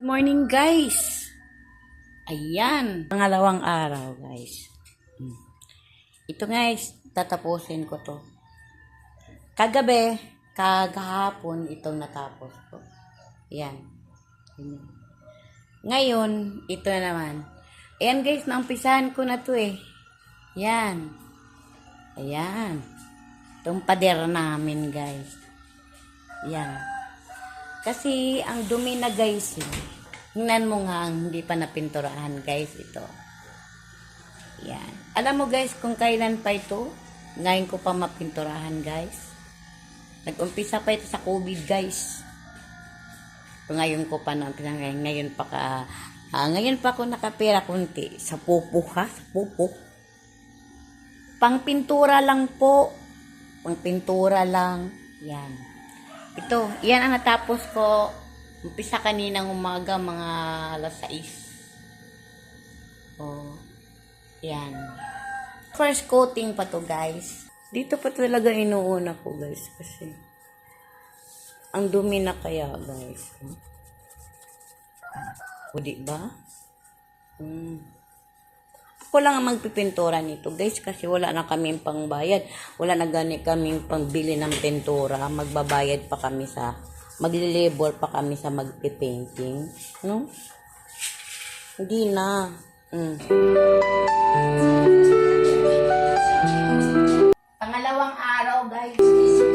Morning guys. Ayan, pangalawang araw guys. Ito guys, tatapusin ko to. Kagahapon itong natapos ko. Ayan. Ngayon, ito na naman. Ayan guys, naumpisahan ko na to eh. Ayan. Ayan. Itong pader namin guys. Ayan. Kasi ang dumi na guys, tingnan mo nga ang hindi pa napinturahan guys ito. Yan. Alam mo guys kung kailan pa ito? Ngayon ko pa mapinturahan guys. Nag-umpisa pa ito sa COVID guys. Ngayon ko pa ngayon pa ako nakapera kunti sa pupo ha, sa pupo. Pangpintura lang po. Pangpintura lang. Yan. Ito, yan ang natapos ko. Umpisa kaninang umaga, mga alas 6. Oh, yan. First coating pa to guys. Dito pa talaga inuuna ko guys. Kasi, ang dumi na kaya guys. O diba? Ako lang ang magpipintura nito guys kasi wala na kaming pangbayad. Wala na gani kaming pangbili ng pintura. Magbabayad pa kami sa, maglilibor pa kami sa magpipainting. No? Hindi na. Pangalawang araw guys. Hindi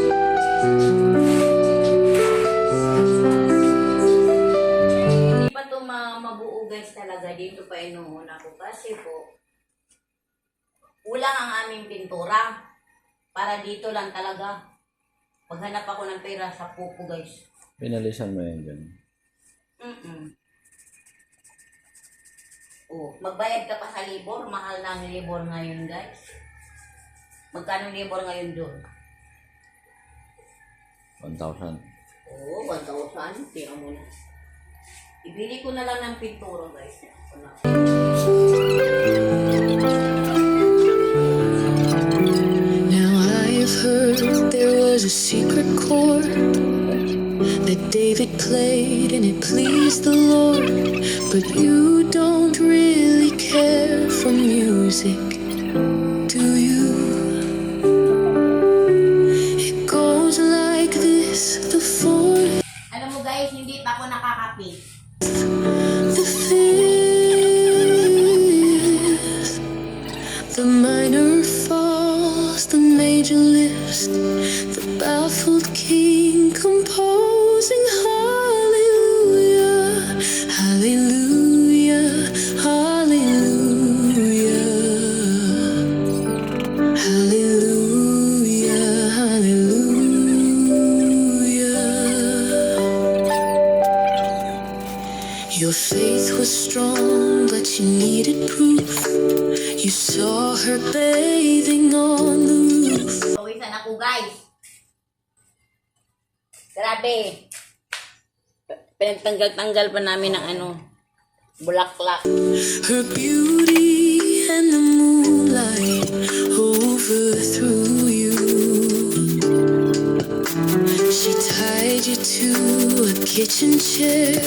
pa ito mabuo guys talaga. Dito pa inuuna ko kasi po kulang ang aming pintura. Para dito lang talaga. Maghanap ako ng pera sa pupo guys. Pinalisan mo yan dyan. Oh, magbayad ka pa sa libor. Mahal na ang libor ngayon guys. Magkano libor ngayon doon? 1,000. Oo, 1,000. Tira mo na. Ibili ko na lang ng pintura guys. There was a secret chord that David played and it pleased the Lord. But you don't really care for music, do you? It goes like this, the fourth, Alam mo guys, hindi pa ako nakakapi. the fifth, the minor falls, the major lifts, the baffled king composing hallelujah, hallelujah, hallelujah, hallelujah, hallelujah. Your faith was strong, but you needed proof. You saw her bathing on the roof. Pawisan ako guys. Grabe. Pinagtanggal-tanggal pa namin ng bulaklak. Her beauty and the moonlight overthrew you. She tied you to a kitchen chair.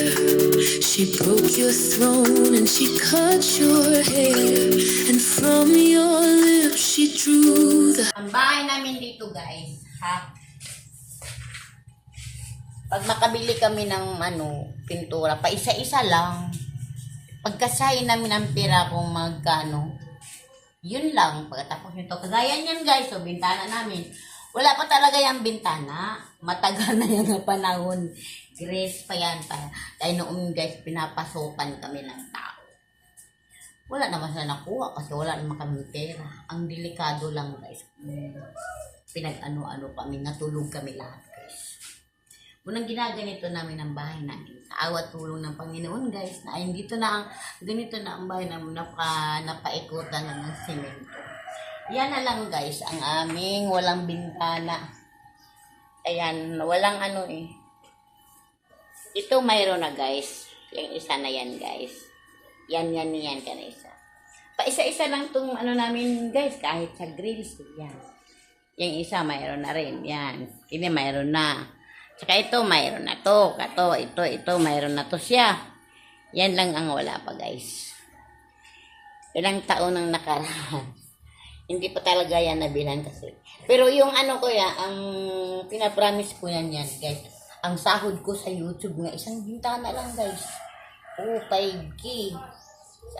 She broke your throne and she cut your hair. And from your lips she drew the... Ang bahay namin dito guys, ha? Pag makabili kami ng pintura, pa isa-isa lang. Pagkasahin namin ang pera kung magkano, yun lang. Pagkatapos nito, kagaya niyan guys, so bintana namin. Wala pa talaga yung bintana. Matagal na yung panahon. Grace pa yan. Dahil noon guys, pinapasokan kami ng tao. Wala naman sila nakuha kasi wala naman kami pera. Ang delikado lang guys. Pinag-ano-ano kami, natulog kami lahat guys. Unang ginaganito namin ang bahay namin. Sa awat tulong ng Panginoon guys. Na ganito na ang bahay namin. Napaikutan na ng semento. Yan na lang guys, ang aming walang bintana. Ayan, walang Ito mayroon na guys. Yung isa na yan guys. Yan ka na isa. Pa isa-isa lang tong namin guys, kahit sa grills. Yan. Yung isa mayroon na rin. Yan. Ini mayroon na. Saka ito mayroon na to. Ito mayroon na to siya. Yan lang ang wala pa, guys. Ilang taon ang nakaraan. Hindi pa talaga yan nabilan kasi. Pero yung ano ko yan, ang pinapromise ko yan, guys. Ang sahod ko sa YouTube nga, isang bintana lang, guys. Oh, 5K.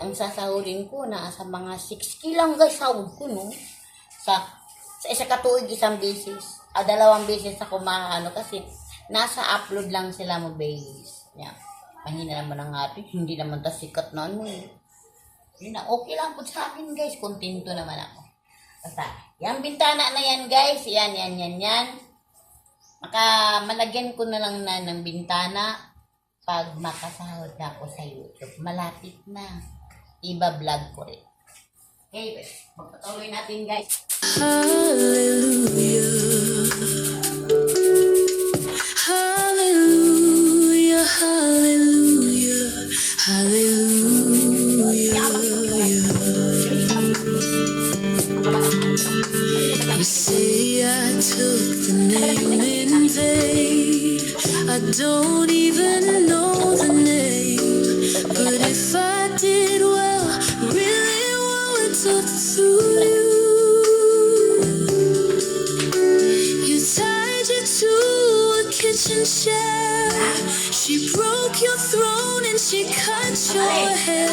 Ang sasahurin ko na sa mga 6K lang, guys, sahod ko, no? Sa isa katuig, isang beses. 2 beses ako maano kasi nasa upload lang sila mo, base. Yan. Mahina naman ang atin. Hindi naman ta sikat na ano eh. Yun na, okay lang po sa akin, guys. Kontento naman ako. Basta, yung bintana na yan, guys. Yan. Malagyan ko na lang na ng bintana pag makasahod na ako sa YouTube. Malapit na. Iba-vlog ko rin. Okay, magpatuloy natin, guys. Hallelujah. Hallelujah. Hallelujah. Hallelujah. You say I took the name in vain. I don't even know the name. But if I did, well, really, what would talk through you? You tied you to a kitchen chair. She broke your throne and she cut your hair.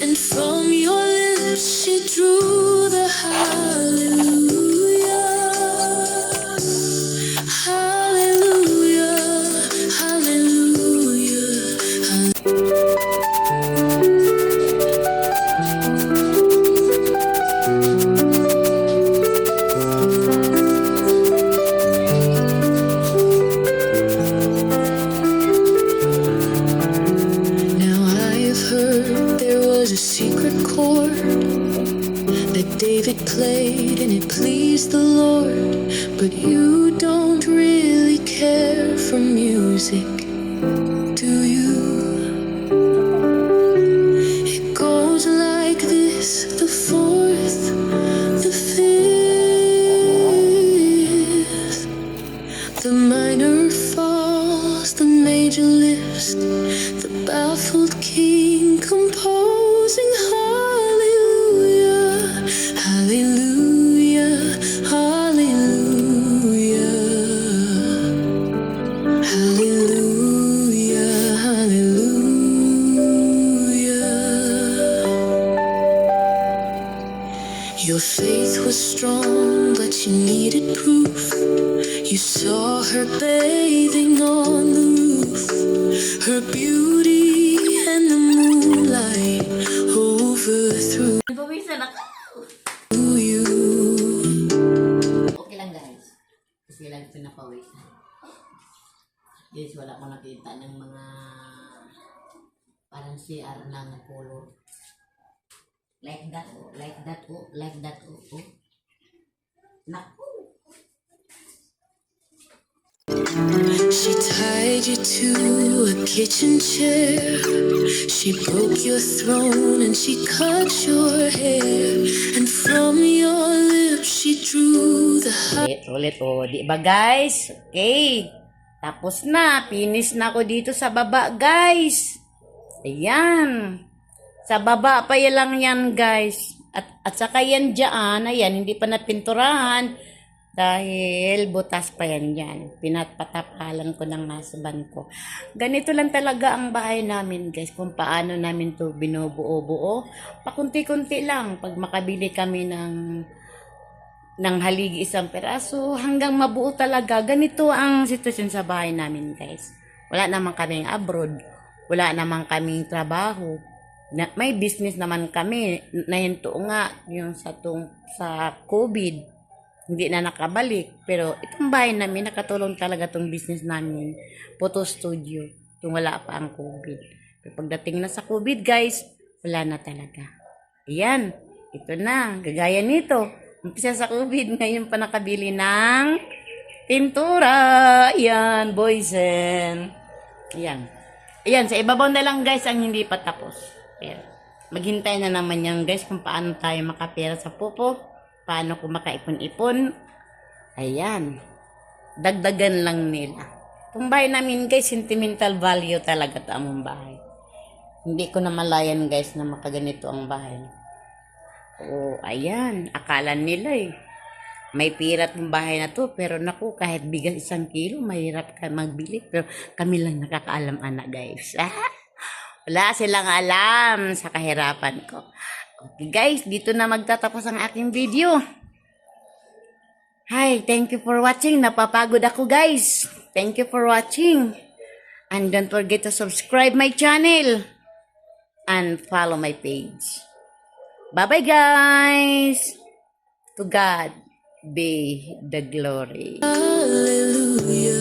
And from your lips she drew the hallelujah. Hallelujah. Hallelujah. Now I've heard there was a secret chord that David played and it pleased the Lord. But you don't really care for music, do you? It goes like this, the fourth, the fifth, the minor falls, the major lifts, the baffled king composing hallelujah, hallelujah, hallelujah, hallelujah, hallelujah. Your faith was strong, but you needed proof. You saw her bathing on the roof, her beauty and the moonlight overthrew Buwisan ako. you. Okay lang, guys. Kasi lang pinapawisan. Guys, wala akong nakita ng mga parang CR ng color. Like that, oh. Like that, oh. Like that, oh. Oh. Naku. She tied you to a kitchen chair. She broke your throne and she cut your hair. And from your lips she drew the Ulit, oh. Di ba, guys? Okay. Tapos na. Finish na ako dito sa baba, guys. Ayan. Sa baba pa lang yan, guys. At saka yan dyan. Ayan, hindi pa napinturahan. Dahil butas pa yan dyan. Pinatpatapalan ko ng husband ko. Ganito lang talaga ang bahay namin, guys. Kung paano namin to binubuo-buo. Pakunti-kunti lang. Pag makabili kami ng haligi isang peraso, hanggang mabuo talaga. Ganito ang sitwasyon sa bahay namin, guys. Wala naman kaming abroad. Wala naman kaming trabaho. May business naman kami. Nahinto nga yung sa COVID. Hindi na nakabalik. Pero itong bahay namin, nakatulong talaga tong business namin. Photo studio. Kung wala pa ang COVID. Pero pagdating na sa COVID, guys, wala na talaga. Ayan. Ito na. Gagaya nito. Umpisa sa COVID. Ngayon pa nakabili ng pintura. Ayan, boysen. Ayan. Ayan, sa ibabaw na lang, guys, ang hindi pa tapos. Pero, maghintay na naman yan, guys, kung paano tayo makapera sa pupo. Paano kung makaipon-ipon. Ayan. Dagdagan lang nila. Itong bahay namin, guys, sentimental value talaga ito ang bahay. Hindi ko namalayan guys na makaganito ang bahay. Oh, ayan. Akala nila eh. May pira tong bahay na to. Pero naku, kahit bigas 1 kilo, mahirap ka magbili. Pero kami lang nakakaalam anak guys. Wala silang alam sa kahirapan ko. Okay guys, dito na magtatapos ang aking video. Hi, thank you for watching. Napapagod ako guys. Thank you for watching. And don't forget to subscribe my channel. And follow my page. Bye-bye guys. To God be the glory. Hallelujah.